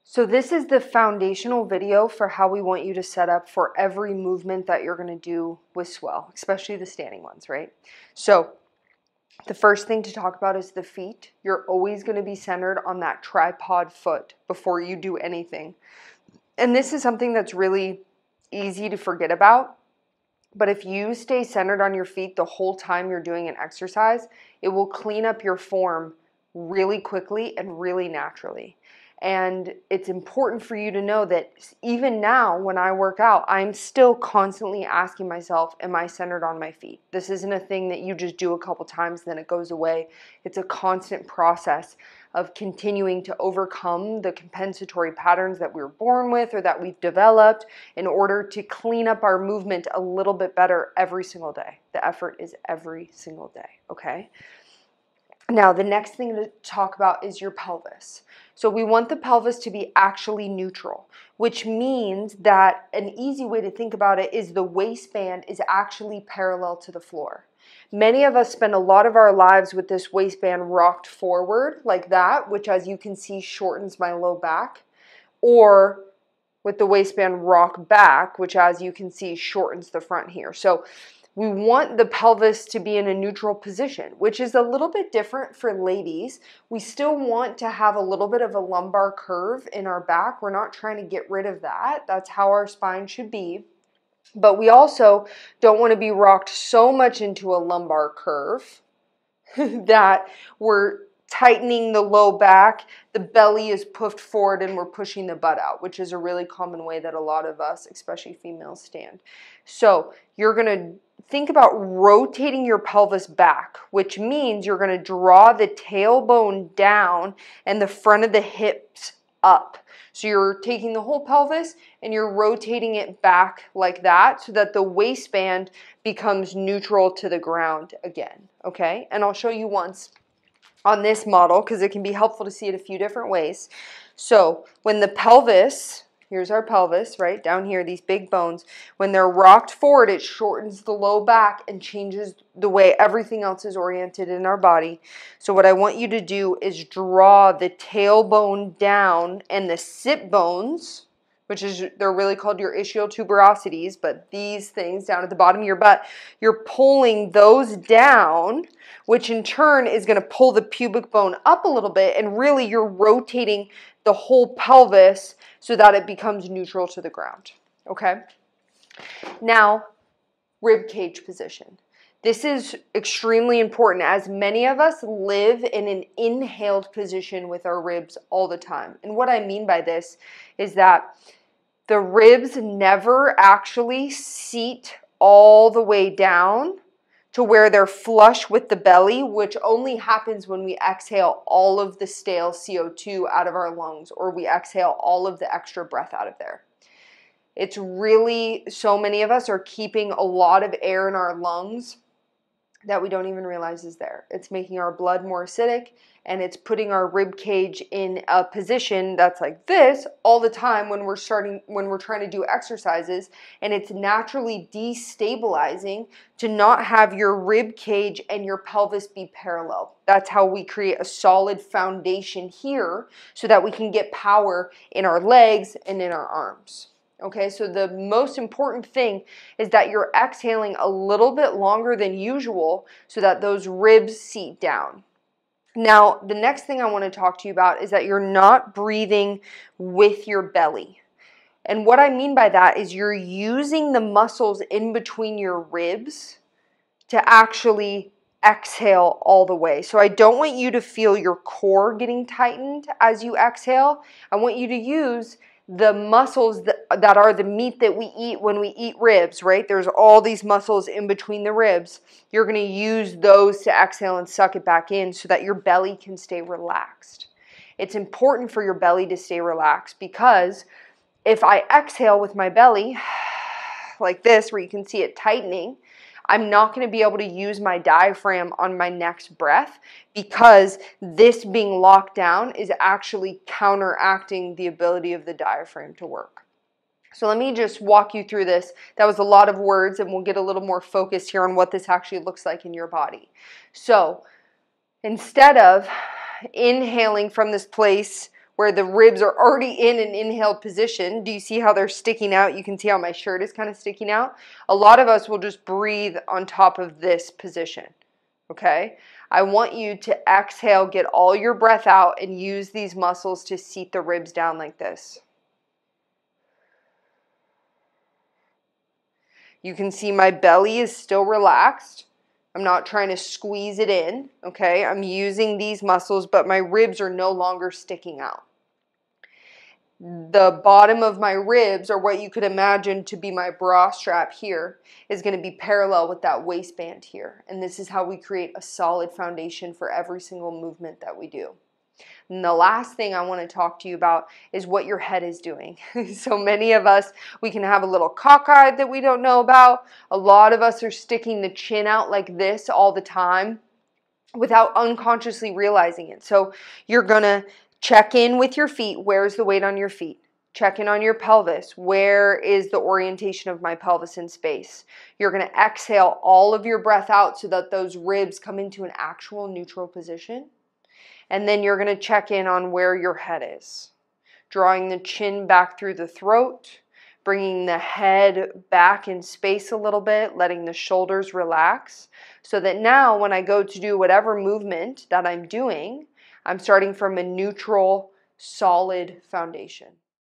So this is the foundational video for how we want you to set up for every movement that you're going to do with Swell, especially the standing ones, right? So the first thing to talk about is the feet. You're always going to be centered on that tripod foot before you do anything. And this is something that's really easy to forget about. But if you stay centered on your feet the whole time you're doing an exercise, it will clean up your form really quickly and really naturally. And it's important for you to know that even now when I work out, I'm still constantly asking myself, am I centered on my feet? This isn't a thing that you just do a couple times, then it goes away. It's a constant process of continuing to overcome the compensatory patterns that we were born with or that we've developed in order to clean up our movement a little bit better every single day. The effort is every single day, okay? Now, the next thing to talk about is your pelvis. So we want the pelvis to be actually neutral, which means that an easy way to think about it is the waistband is actually parallel to the floor. Many of us spend a lot of our lives with this waistband rocked forward like that, which as you can see shortens my low back, or with the waistband rocked back, which as you can see shortens the front here. So we want the pelvis to be in a neutral position, which is a little bit different for ladies. We still want to have a little bit of a lumbar curve in our back. We're not trying to get rid of that. That's how our spine should be. But we also don't want to be rocked so much into a lumbar curve that we're tightening the low back, the belly is puffed forward, and we're pushing the butt out, which is a really common way that a lot of us, especially females, stand. So you're going to think about rotating your pelvis back, which means you're going to draw the tailbone down and the front of the hips up. So you're taking the whole pelvis and you're rotating it back like that so that the waistband becomes neutral to the ground again, okay? And I'll show you once on this model because it can be helpful to see it a few different ways. So when the pelvis, here's our pelvis, right, down here, these big bones, when they're rocked forward, it shortens the low back and changes the way everything else is oriented in our body. So what I want you to do is draw the tailbone down and the sit bones, which is, they're really called your ischial tuberosities, but these things down at the bottom of your butt, you're pulling those down, which in turn is going to pull the pubic bone up a little bit, and really you're rotating the whole pelvis so that it becomes neutral to the ground, okay? Now, rib cage position. This is extremely important as many of us live in an inhaled position with our ribs all the time. And what I mean by this is that the ribs never actually seat all the way down to where they're flush with the belly, which only happens when we exhale all of the stale CO2 out of our lungs, or we exhale all of the extra breath out of there. It's really, so many of us are keeping a lot of air in our lungs that we don't even realize is there. It's making our blood more acidic, and it's putting our rib cage in a position that's like this all the time when we're trying to do exercises, and it's naturally destabilizing to not have your rib cage and your pelvis be parallel. That's how we create a solid foundation here so that we can get power in our legs and in our arms. Okay, so the most important thing is that you're exhaling a little bit longer than usual so that those ribs seat down. Now, the next thing I want to talk to you about is that you're not breathing with your belly. And what I mean by that is you're using the muscles in between your ribs to actually exhale all the way. So I don't want you to feel your core getting tightened as you exhale. I want you to use the muscles that are the meat that we eat when we eat ribs, right? There's all these muscles in between the ribs. You're going to use those to exhale and suck it back in so that your belly can stay relaxed. It's important for your belly to stay relaxed because if I exhale with my belly like this, where you can see it tightening, I'm not going to be able to use my diaphragm on my next breath because this being locked down is actually counteracting the ability of the diaphragm to work. So let me just walk you through this. That was a lot of words, and we'll get a little more focused here on what this actually looks like in your body. So instead of inhaling from this place where the ribs are already in an inhaled position. Do you see how they're sticking out? You can see how my shirt is kind of sticking out. A lot of us will just breathe on top of this position, okay? I want you to exhale, get all your breath out, and use these muscles to seat the ribs down like this. You can see my belly is still relaxed. I'm not trying to squeeze it in, okay? I'm using these muscles, but my ribs are no longer sticking out. The bottom of my ribs, or what you could imagine to be my bra strap here, is going to be parallel with that waistband here. And this is how we create a solid foundation for every single movement that we do. And the last thing I want to talk to you about is what your head is doing. So many of us, we can have a little cockeyed that we don't know about. A lot of us are sticking the chin out like this all the time without unconsciously realizing it. So you're going to check in with your feet. Where's the weight on your feet? Check in on your pelvis. Where is the orientation of my pelvis in space? You're going to exhale all of your breath out so that those ribs come into an actual neutral position. And then you're going to check in on where your head is. Drawing the chin back through the throat, bringing the head back in space a little bit, letting the shoulders relax, so that now when I go to do whatever movement that I'm doing, I'm starting from a neutral, solid foundation.